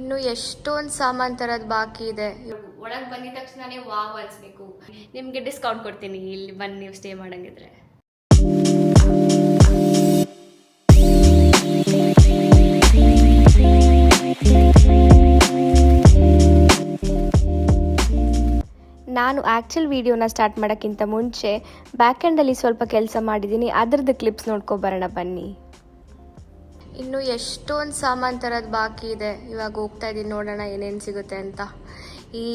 ಇನ್ನು ಎಷ್ಟೊಂದು ಸಾಮಾನು ತರದ್ ಬಾಕಿ ಇದೆ. ಒಳಗೆ ಬಂದಿದ ತಕ್ಷಣನೇ ವಾವ್ ಅನ್ಸ್ಬೇಕು. ನಿಮಗೆ ಡಿಸ್ಕೌಂಟ್ ಕೊಡ್ತೀನಿ ಇಲ್ಲಿ ಬಂದು ನೀವು ಸ್ಟೇ ಮಾಡಂಗಿದ್ರೆ. ನಾನು ಆ್ಯಕ್ಚುಲ್ ವೀಡಿಯೋನ ಸ್ಟಾರ್ಟ್ ಮಾಡೋಕ್ಕಿಂತ ಮುಂಚೆ ಬ್ಯಾಕ್ ಎಂಡಲ್ಲಿ ಸ್ವಲ್ಪ ಕೆಲಸ ಮಾಡಿದ್ದೀನಿ, ಅದರದ್ದು ಕ್ಲಿಪ್ಸ್ ನೋಡ್ಕೊಬರೋಣ ಬನ್ನಿ. ಇನ್ನು ಎಷ್ಟೊಂದು ಸಾಮಾನು ತರದ್ ಬಾಕಿ ಇದೆ. ಇವಾಗ ಹೋಗ್ತಾ ಇದ್ದೀನಿ, ನೋಡೋಣ ಏನೇನು ಸಿಗುತ್ತೆ ಅಂತ. ಈ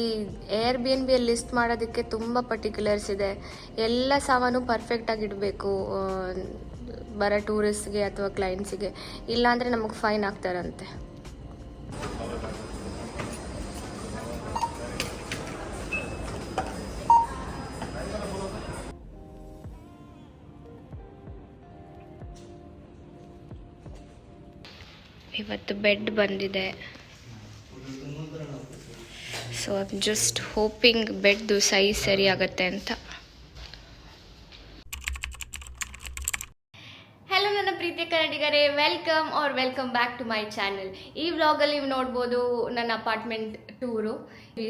ಏರ್ ಬಿ ಎನ್ ಬಿಯಲ್ಲಿ ಲಿಸ್ಟ್ ಮಾಡೋದಕ್ಕೆ ತುಂಬ ಪರ್ಟಿಕ್ಯುಲರ್ಸ್ ಇದೆ. ಎಲ್ಲ ಸಾಮಾನು ಪರ್ಫೆಕ್ಟಾಗಿ ಇಡಬೇಕು ಬರೋ ಟೂರಿಸ್ಟ್ಗೆ ಅಥವಾ ಕ್ಲೈಂಟ್ಸಿಗೆ, ಇಲ್ಲಾಂದರೆ ನಮಗೆ ಫೈನ್ ಆಗ್ತಾರಂತೆ. ಇವತ್ತು ಬೆಡ್ ಬಂದಿದೆ, so I am just hoping ಬೆಡ್ದು ಸೈಜ್ ಸರಿ ಆಗುತ್ತೆ ಅಂತ. ಹಲೋ ನನ್ನ ಪ್ರೀತಿಯ ಕನ್ನಡಿಗರೇ, welcome back to my channel. ಈ ವ್ಲಾಗಲ್ಲಿ ನೀವು ನೋಡ್ಬೋದು ನನ್ನ ಅಪಾರ್ಟ್ಮೆಂಟ್ ಟೂರು.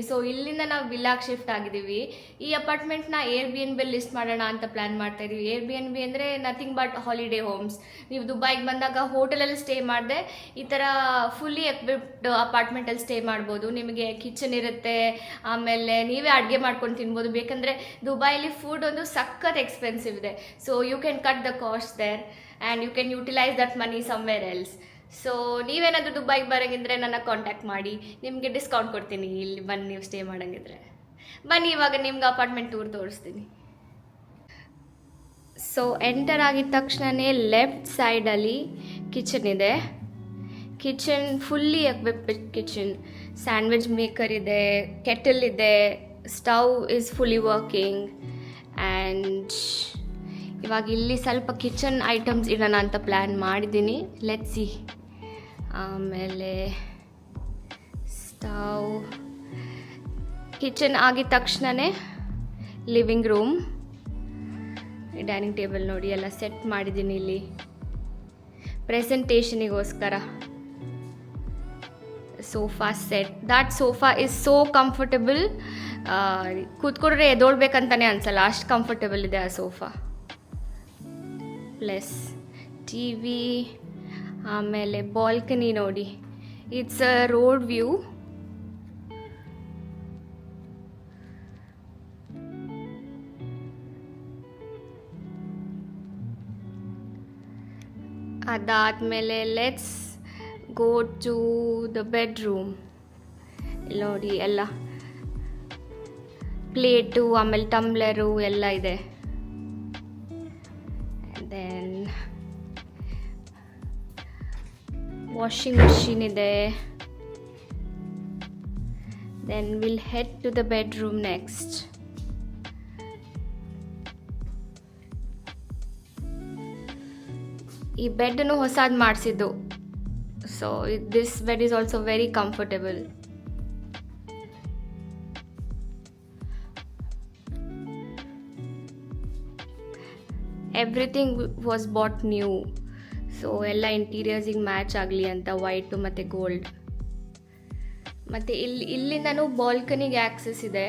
ಸೊ ಇಲ್ಲಿಂದ ನಾವು ವಿಲ್ಲಾಗೆ ಶಿಫ್ಟ್ ಆಗಿದ್ದೀವಿ. ಈ ಅಪಾರ್ಟ್ಮೆಂಟ್ನ Airbnb list ಮಾಡೋಣ ಅಂತ ಪ್ಲ್ಯಾನ್ ಮಾಡ್ತಾ ಇದ್ದೀವಿ. ಏರ್ ಬಿ ಎನ್ ಬಿ ಅಂದರೆ ನಥಿಂಗ್ ಬಟ್ ಹಾಲಿಡೇ ಹೋಮ್ಸ್. ನೀವು ದುಬೈಗೆ ಬಂದಾಗ ಹೋಟೆಲಲ್ಲಿ ಸ್ಟೇ ಮಾಡಿದೆ ಈ ಥರ ಫುಲ್ಲಿ ಎಕ್ವಿಪ್ಡ್ ಅಪಾರ್ಟ್ಮೆಂಟಲ್ಲಿ ಸ್ಟೇ ಮಾಡ್ಬೋದು. ನಿಮಗೆ ಕಿಚನ್ ಇರುತ್ತೆ, ಆಮೇಲೆ ನೀವೇ ಅಡುಗೆ ಮಾಡ್ಕೊಂಡು ತಿನ್ಬೋದು. ಬೇಕಂದರೆ ದುಬೈಲಿ ಫುಡ್ ಒಂದು ಸಖತ್ ಎಕ್ಸ್ಪೆನ್ಸಿವ್ ಇದೆ. So you can cut the cost there and you can utilise that money somewhere else. So ನೀವೇನಾದರೂ ದುಬೈಗೆ ಬರೋಂಗಿದ್ರೆ ನನ್ನ ಕಾಂಟ್ಯಾಕ್ಟ್ ಮಾಡಿ, ನಿಮಗೆ ಡಿಸ್ಕೌಂಟ್ ಕೊಡ್ತೀನಿ ಇಲ್ಲಿ ಬಂದು ನೀವು ಸ್ಟೇ ಮಾಡೋಂಗಿದ್ರೆ. ಬನ್ನಿ ಇವಾಗ ನಿಮ್ಗೆ ಅಪಾರ್ಟ್ಮೆಂಟ್ ಟೂರ್ ತೋರಿಸ್ತೀನಿ. ಸೊ ಎಂಟರ್ ಆಗಿದ ತಕ್ಷಣವೇ ಲೆಫ್ಟ್ ಸೈಡಲ್ಲಿ ಕಿಚನ್ ಇದೆ. Kitchen fully equipped kitchen. Sandwich maker ಇದೆ, ಕೆಟಲ್ ಇದೆ, stove is fully working. And ಇವಾಗ ಇಲ್ಲಿ ಸ್ವಲ್ಪ ಕಿಚನ್ ಐಟಮ್ಸ್ ಇಡೋಣ ಅಂತ ಪ್ಲ್ಯಾನ್ ಮಾಡಿದ್ದೀನಿ. Let's see. ಆಮೇಲೆ ಸ್ಟವ್, ಕಿಚನ್ ಆಗಿದ ತಕ್ಷಣವೇ ಲಿವಿಂಗ್ ರೂಮ್, ಡೈನಿಂಗ್ ಟೇಬಲ್ ನೋಡಿ ಎಲ್ಲ ಸೆಟ್ ಮಾಡಿದ್ದೀನಿ ಇಲ್ಲಿ ಪ್ರೆಸೆಂಟೇಷನಿಗೋಸ್ಕರ. Sofa set, that sofa is so comfortable. ಕೂತ್ಕೊಂಡ್ರೆ ಎದೋಳ್ಬೇಕಂತಾನೆ ಅನ್ಸಲ್ಲ, ಅಷ್ಟು ಕಂಫರ್ಟಬಲ್ ಇದೆ ಆ ಸೋಫಾ. ಪ್ಲಸ್ ಟಿ ವಿ, ಆಮೇಲೆ ಬಾಲ್ಕನಿ ನೋಡಿ, ಇಟ್ಸ್ ಅ ರೋಡ್ ವ್ಯೂ. ಅದಾದಮೇಲೆ let's go to the bedroom. ನೋಡಿ ಎಲ್ಲ ಪ್ಲೇಟು, ಆಮೇಲೆ ಟಂಬ್ಲರು ಎಲ್ಲ ಇದೆ. ದೆನ್ ವಾಷಿಂಗ್ ಮಷೀನ್ ಇದೆ. Then we'll head to the bedroom next. ಈ ಬೆಡ್ನು ಹೊಸದು ಮಾಡಿಸಿದ್ದು. So this bed is also very comfortable. Everything was bought new. So ಎಲ್ಲ ಇಂಟೀರಿಯರ್ಸಿಗೆ ಮ್ಯಾಚ್ ಆಗಲಿ ಅಂತ ವೈಟು ಮತ್ತು ಗೋಲ್ಡ್. ಮತ್ತು ಇಲ್ಲಿಂದನೂ ಬಾಲ್ಕನಿಗೆ ಆ್ಯಕ್ಸಸ್ ಇದೆ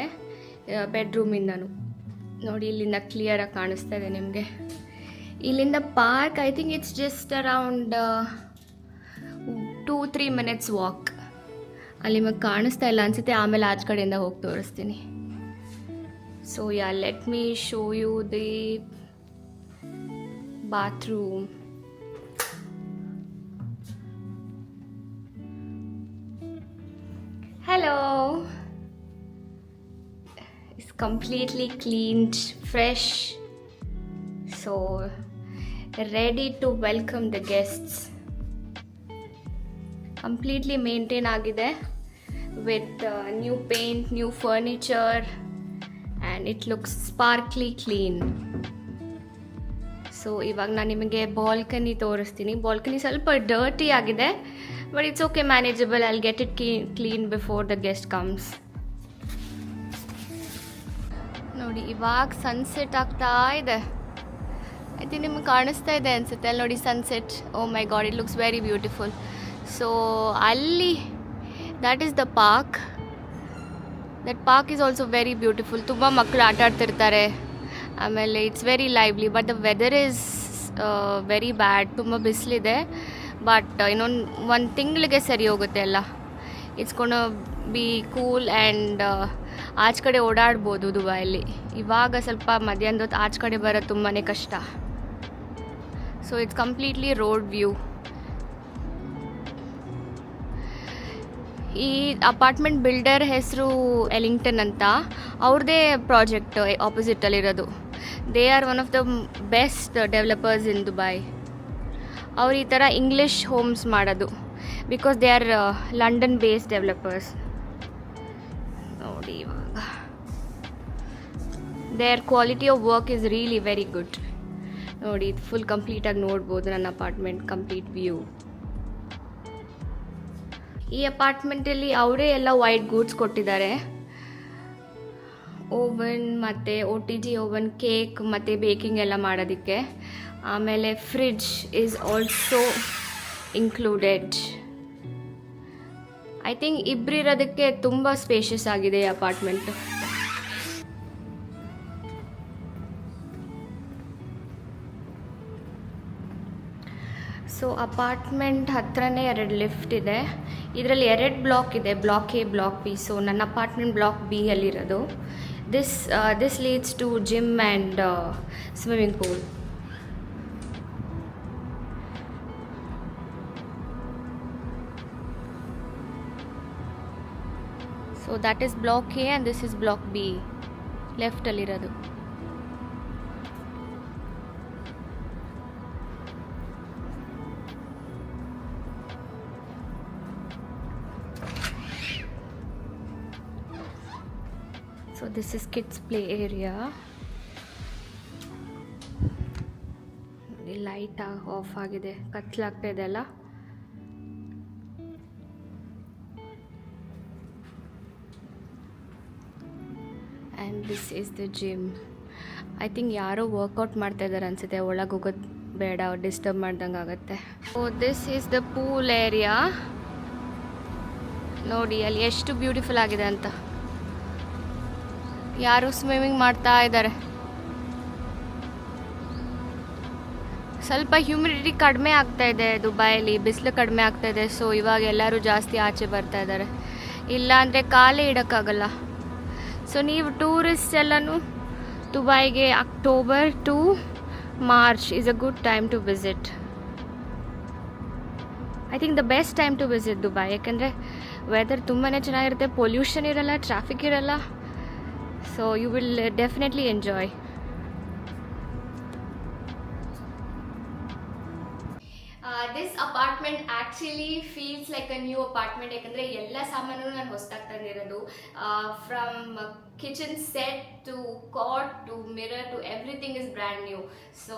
ಬೆಡ್ರೂಮಿಂದನೂ. ನೋಡಿ ಇಲ್ಲಿಂದ ಕ್ಲಿಯರಾಗಿ ಕಾಣಿಸ್ತಾ ಇದೆ ನಿಮಗೆ. ಇಲ್ಲಿಂದ park I think it's just around 2-3 minutes walk. ಅಲ್ಲಿ ನಿಮಗೆ ಕಾಣಿಸ್ತಾ ಇಲ್ಲ ಅನಿಸುತ್ತೆ, ಆಮೇಲೆ ಆಚೆ ಕಡೆಯಿಂದ ಹೋಗಿ ತೋರಿಸ್ತೀನಿ. So yeah let me show you the bathroom. Hello. It's completely cleaned, fresh. So ready to welcome the guests. Completely maintain agide with new paint, new furniture, and it looks sparkly clean. So ಇವಾಗ ನಾನು ನಿಮಗೆ balcony ತೋರಿಸ್ತೀನಿ. Balcony ಸ್ವಲ್ಪ dirty ಆಗಿದೆ, but it's okay, manageable. I will get it clean before the guest comes. ನೋಡಿ ಇವಾಗ sunset ಆಗ್ತಾ ಇದೆ. ಐ ಥಿಂಕ್ ನಿಮಗೆ ಕಾಣಿಸ್ತಾ ಇದೆ ಅನಿಸುತ್ತೆ ಅಲ್ಲಿ ನೋಡಿ sunset. Oh my God, it looks very beautiful. So ಅಲ್ಲಿ that is the park. That park is also very beautiful. ತುಂಬ ಮಕ್ಕಳು ಆಟ ಆಡ್ತಿರ್ತಾರೆ. ಆಮೇಲೆ it's very lively. But the weather is very bad. ತುಂಬ ಬಿಸಿಲಿದೆ. ಬಟ್ ಒಂದು ತಿಂಗಳಿಗೆ ಸರಿ ಹೋಗುತ್ತೆ ಎಲ್ಲ. It's gonna be cool and ಆಚೆ ಕಡೆ ಓಡಾಡ್ಬೋದು ದುಬೈಯಲ್ಲಿ. ಇವಾಗ ಸ್ವಲ್ಪ ಮಧ್ಯಾಹ್ನದ ಹೊತ್ತು ಆಚೆ ಕಡೆ ಬರೋದು ತುಂಬಾ ಕಷ್ಟ. So it's completely road view. ಈ ಅಪಾರ್ಟ್ಮೆಂಟ್ ಬಿಲ್ಡರ್ ಹೆಸರು ಎಲಿಂಗ್ಟನ್ ಅಂತ. ಅವ್ರದ್ದೇ ಪ್ರಾಜೆಕ್ಟ್ ಆಪೋಸಿಟಲ್ಲಿರೋದು. They are one of the best developers in Dubai. ಅವ್ರು ಈ ಥರ ಇಂಗ್ಲೀಷ್ ಹೋಮ್ಸ್ ಮಾಡೋದು. Because they are London based developers. ನೋಡಿ ಇವಾಗ their quality of work is really very good. ನೋಡಿ ಫುಲ್ ಕಂಪ್ಲೀಟಾಗಿ ನೋಡ್ಬೋದು ನನ್ನ ಅಪಾರ್ಟ್ಮೆಂಟ್ ಕಂಪ್ಲೀಟ್ ವ್ಯೂ. ಈ ಅಪಾರ್ಟ್ಮೆಂಟಲ್ಲಿ ಅವರೇ ಎಲ್ಲ ವೈಟ್ ಗೂಡ್ಸ್ ಕೊಟ್ಟಿದ್ದಾರೆ. ಓವನ್ ಮತ್ತು OTG ಓವನ್, ಕೇಕ್ ಮತ್ತು ಬೇಕಿಂಗ್ ಎಲ್ಲ ಮಾಡೋದಕ್ಕೆ. ಆಮೇಲೆ fridge is also included. I think ಇಬ್ಬರಿರೋದಕ್ಕೆ ತುಂಬ ಸ್ಪೇಷಿಯಸ್ ಆಗಿದೆ ಈ ಅಪಾರ್ಟ್ಮೆಂಟು. ಸೊ ಅಪಾರ್ಟ್ಮೆಂಟ್ ಹತ್ರನೇ 2 ಲಿಫ್ಟ್ ಇದೆ. ಇದರಲ್ಲಿ 2 ಬ್ಲಾಕ್ ಇದೆ, block A, block B. So ನನ್ನ ಅಪಾರ್ಟ್ಮೆಂಟ್ ಬ್ಲಾಕ್ B ಅಲ್ಲಿರೋದು. This leads to gym and swimming pool. So that is block A and this is block B, ಲೆಫ್ಟಲ್ಲಿರೋದು. So this is kids play area. Light off ಆಗಿದೆ, ಕತ್ಲಾಗ್ತಾ ಇದೆ ಅಲ್ಲ. And this is the gym. I think ಯಾರೋ workout ಮಾಡ್ತಾ ಇದ್ದಾರೆ ಅನಿಸುತ್ತೆ. ಒಳಗೆ ಹೋಗೋದು ಬೇಡ, ಡಿಸ್ಟರ್ಬ್ ಮಾಡ್ದಂಗೆ ಆಗುತ್ತೆ. So this is the pool area. ನೋಡಿ ಅಲ್ಲಿ ಎಷ್ಟು ಬ್ಯೂಟಿಫುಲ್ ಆಗಿದೆ ಅಂತ. ಯಾರು ಸ್ವಿಮ್ಮಿಂಗ್ ಮಾಡ್ತಾ ಇದ್ದಾರೆ. ಸ್ವಲ್ಪ ಹ್ಯೂಮಿಡಿಟಿ ಕಡಿಮೆ ಆಗ್ತಾ ಇದೆ ದುಬೈಯಲ್ಲಿ, ಬಿಸಿಲು ಕಡಿಮೆ ಆಗ್ತಾ ಇದೆ. ಸೊ ಇವಾಗ ಎಲ್ಲರೂ ಜಾಸ್ತಿ ಆಚೆ ಬರ್ತಾ ಇದ್ದಾರೆ. ಇಲ್ಲ ಅಂದರೆ ಕಾಲೇ ಇಡೋಕ್ಕಾಗಲ್ಲ. ಸೊ ನೀವು ಟೂರಿಸ್ಟ್ ಎಲ್ಲನೂ ದುಬೈಗೆ October to March is a good time to visit. I think the best time to visit Dubai. ಯಾಕೆಂದರೆ ವೆದರ್ ತುಂಬಾ ಚೆನ್ನಾಗಿರುತ್ತೆ, ಪೊಲ್ಯೂಷನ್ ಇರಲ್ಲ, ಟ್ರಾಫಿಕ್ ಇರಲ್ಲ. So you will definitely enjoy. This apartment actually feels like a new apartment. ಯಾಕಂದರೆ ಎಲ್ಲ ಸಾಮಾನು ನಾನು ಹೊಸದಾಗಿ ತಂದಿರೋದು. From kitchen set to cot to mirror to everything is brand new. So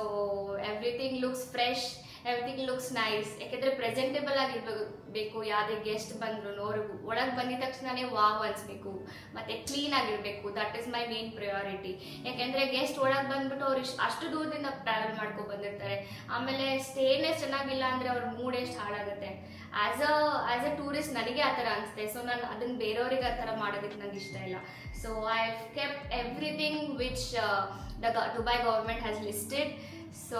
everything looks fresh, everything looks nice. ಯಾಕೆಂದರೆ presentable ಆಗಿರಬೇಕು. ಯಾವುದೇ guest ಬಂದ್ರು ಅವ್ರಿಗೆ ಒಳಗೆ ಬಂದಿದ ತಕ್ಷಣವೇ ವಾವ್ ಅನಿಸ್ಬೇಕು, ಮತ್ತು ಕ್ಲೀನ್ ಆಗಿರಬೇಕು. That is my main priority. ಯಾಕೆಂದರೆ ಗೆಸ್ಟ್ ಒಳಗೆ ಬಂದ್ಬಿಟ್ಟು ಅವ್ರು ಅಷ್ಟು ದೂರದಿಂದ ಟ್ರಾವೆಲ್ ಮಾಡ್ಕೊಂಡು ಬಂದಿರ್ತಾರೆ. ಆಮೇಲೆ ಸ್ಟೇನೇ ಚೆನ್ನಾಗಿಲ್ಲ ಅಂದರೆ ಅವ್ರ ಮೂಡ್ ಎಷ್ಟು ಹಾಳಾಗುತ್ತೆ. ಆ್ಯಸ್ ಅ ಟೂರಿಸ್ಟ್ ನನಗೆ ಆ ಥರ ಅನಿಸುತ್ತೆ. ಸೊ ನಾನು ಅದನ್ನು ಬೇರೆಯವ್ರಿಗೆ ಆ ಥರ ಮಾಡೋದಕ್ಕೆ ನಂಗೆ ಇಷ್ಟ ಇಲ್ಲ. So I have kept everything which the Dubai government has listed. So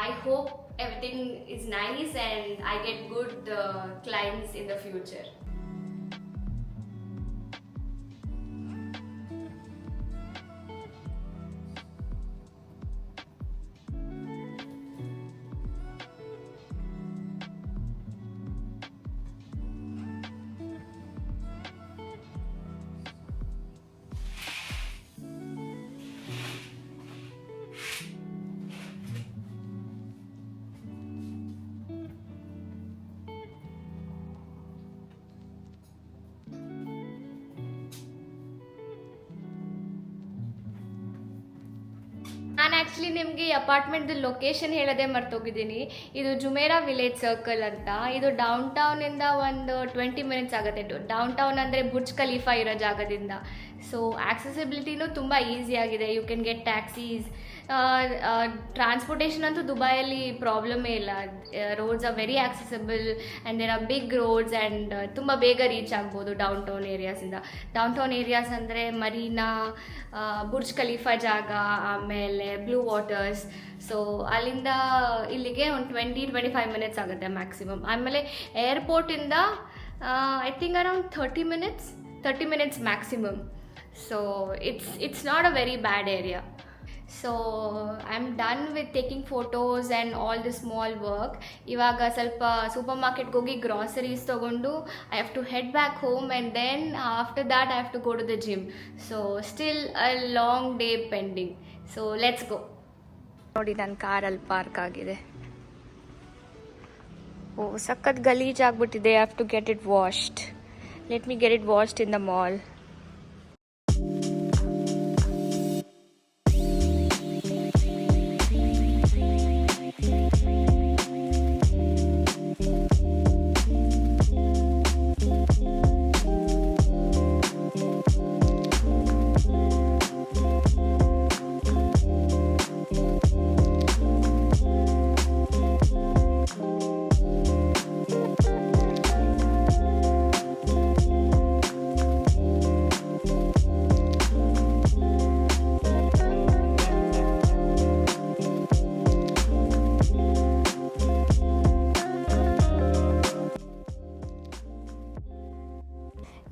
I hope everything is nice and I get good clients in the future. ನಾನು ಆ್ಯಕ್ಚುಲಿ ನಿಮಗೆ ಈ ಅಪಾರ್ಟ್ಮೆಂಟ್ದು ಲೊಕೇಶನ್ ಹೇಳೋದೇ ಮರ್ತೋಗಿದ್ದೀನಿ. ಇದು ಜುಮೇರಾ ವಿಲೇಜ್ ಸರ್ಕಲ್ ಅಂತ. ಇದು ಡೌನ್ ಟೌನಿಂದ ಒಂದು 20 ಮಿನಿಟ್ಸ್ ಆಗುತ್ತೆ. Down town ಅಂದರೆ ಬುರ್ಜ್ ಖಲೀಫಾ ಇರೋ ಜಾಗದಿಂದ. ಸೊ ಆಕ್ಸೆಸಿಬಿಲಿಟಿನೂ ತುಂಬ ಈಸಿಯಾಗಿದೆ. You can get taxis, transportation ಅಂತೂ ದುಬೈಯಲ್ಲಿ ಪ್ರಾಬ್ಲಮೇ ಇಲ್ಲ. Roads are very accessible and there are big roads and ತುಂಬ ಬೇಗ ರೀಚ್ ಆಗ್ಬೋದು ಡೌನ್ ಟೌನ್ ಏರಿಯಾಸಿಂದ. ಡೌನ್ ಟೌನ್ ಏರಿಯಾಸ್ ಅಂದರೆ ಮರೀನಾ, ಬುರ್ಜ್ ಖಲೀಫಾ ಜಾಗ, ಆಮೇಲೆ ಬ್ಲೂ ವಾಟರ್ಸ್. ಸೊ ಅಲ್ಲಿಂದ ಇಲ್ಲಿಗೆ ಒಂದು 20-25 ಮಿನಿಟ್ಸ್ ಆಗುತ್ತೆ ಮ್ಯಾಕ್ಸಿಮಮ್. ಆಮೇಲೆ ಏರ್ಪೋರ್ಟಿಂದ I think around 30 minutes maximum. So it's not a very bad area. So I am done with taking photos and all the small work. ಇವಾಗ ಸ್ವಲ್ಪ ಸೂಪರ್ ಮಾರ್ಕೆಟ್ಗೆ ಹೋಗಿ ಗ್ರಾಸರೀಸ್ ತೊಗೊಂಡು I have to head back home and then after that I have to go to the gym. So still a long day pending. So let's go. ನೋಡಿ, ನನ್ನ ಕಾರಲ್ಲಿ park ಆಗಿದೆ. ಓ, ಸಖತ್ ಗಲೀಜ್ ಆಗ್ಬಿಟ್ಟಿದೆ. I have to get it washed. Let me get it washed in the mall.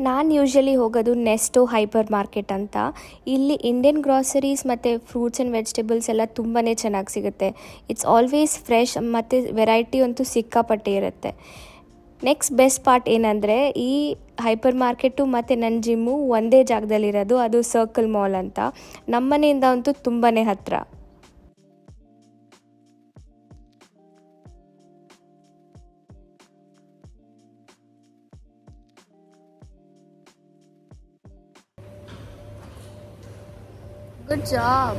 ನಾನು usually ಹೋಗೋದು ನೆಸ್ಟೋ ಹೈಪರ್ ಮಾರ್ಕೆಟ್ ಅಂತ. ಇಲ್ಲಿ ಇಂಡಿಯನ್ ಗ್ರಾಸರೀಸ್ ಮತ್ತು ಫ್ರೂಟ್ಸ್ ಆ್ಯಂಡ್ ವೆಜಿಟೇಬಲ್ಸ್ ಎಲ್ಲ ತುಂಬಾ ಚೆನ್ನಾಗಿ ಸಿಗುತ್ತೆ. ಇಟ್ಸ್ ಆಲ್ವೇಸ್ ಫ್ರೆಶ್ ಮತ್ತು ವೆರೈಟಿ ಅಂತೂ ಸಿಕ್ಕಾಪಟ್ಟೆ ಇರುತ್ತೆ. ನೆಕ್ಸ್ಟ್ ಬೆಸ್ಟ್ ಪಾರ್ಟ್ ಏನಂದರೆ, ಈ ಹೈಪರ್ ಮಾರ್ಕೆಟು ಮತ್ತು ನನ್ನ ಜಿಮ್ಮು ಒಂದೇ ಜಾಗದಲ್ಲಿರೋದು. ಅದು ಸರ್ಕಲ್ ಮಾಲ್ ಅಂತ. ನಮ್ಮ ಮನೆಯಿಂದ ಅಂತೂ ತುಂಬಾ ಹತ್ತಿರ. Good job.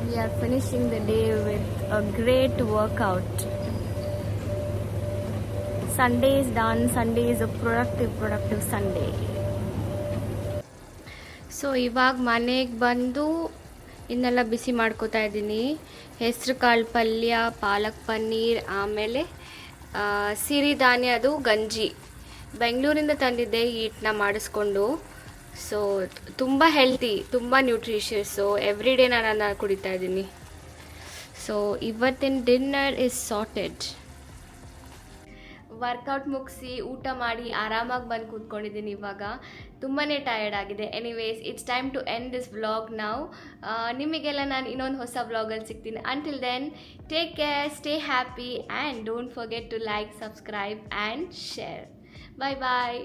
We are finishing the day with a great workout. Sunday is done. Sunday is a productive Sunday. So ಇವಾಗ ಮನೆಗೆ ಬಂದು ಇನ್ನೆಲ್ಲ ಬಿಸಿ ಮಾಡ್ಕೋತಾ ಇದ್ದೀನಿ. ಹೆಸರು ಕಾಳು ಪಲ್ಯ, ಪಾಲಕ್ ಪನ್ನೀರ್, ಆಮೇಲೆ ಸಿರಿಧಾನ್ಯದು ಗಂಜಿ. ಬೆಂಗಳೂರಿಂದ ತಂದಿದ್ದೆ ಈ ಹಿಟ್ಟನ್ನ ಮಾಡಿಸ್ಕೊಂಡು. ಸೊ ತುಂಬ ಹೆಲ್ತಿ, ತುಂಬ ನ್ಯೂಟ್ರಿಷಿಯಸ್ಸು. ಎವ್ರಿ ಡೇ ನಾನು ಅದನ್ನ ಕುಡಿತಾ ಇದ್ದೀನಿ. ಸೊ ಇವತ್ತಿನ ಡಿನ್ನರ್ ಇಸ್ ಸಾರ್ಟೆಡ್. ವರ್ಕೌಟ್ ಮುಗಿಸಿ ಊಟ ಮಾಡಿ ಆರಾಮಾಗಿ ಬಂದು ಕೂತ್ಕೊಂಡಿದ್ದೀನಿ. ಇವಾಗ ತುಂಬಾ ಟಯರ್ಡ್ ಆಗಿದೆ. Anyways, it's time to end this vlog ನಾವು. ನಿಮಗೆಲ್ಲ ನಾನು ಇನ್ನೊಂದು ಹೊಸ ವ್ಲಾಗಲ್ಲಿ ಸಿಗ್ತೀನಿ. Until then, take care, stay happy and don't forget to like, subscribe and share. Bye bye.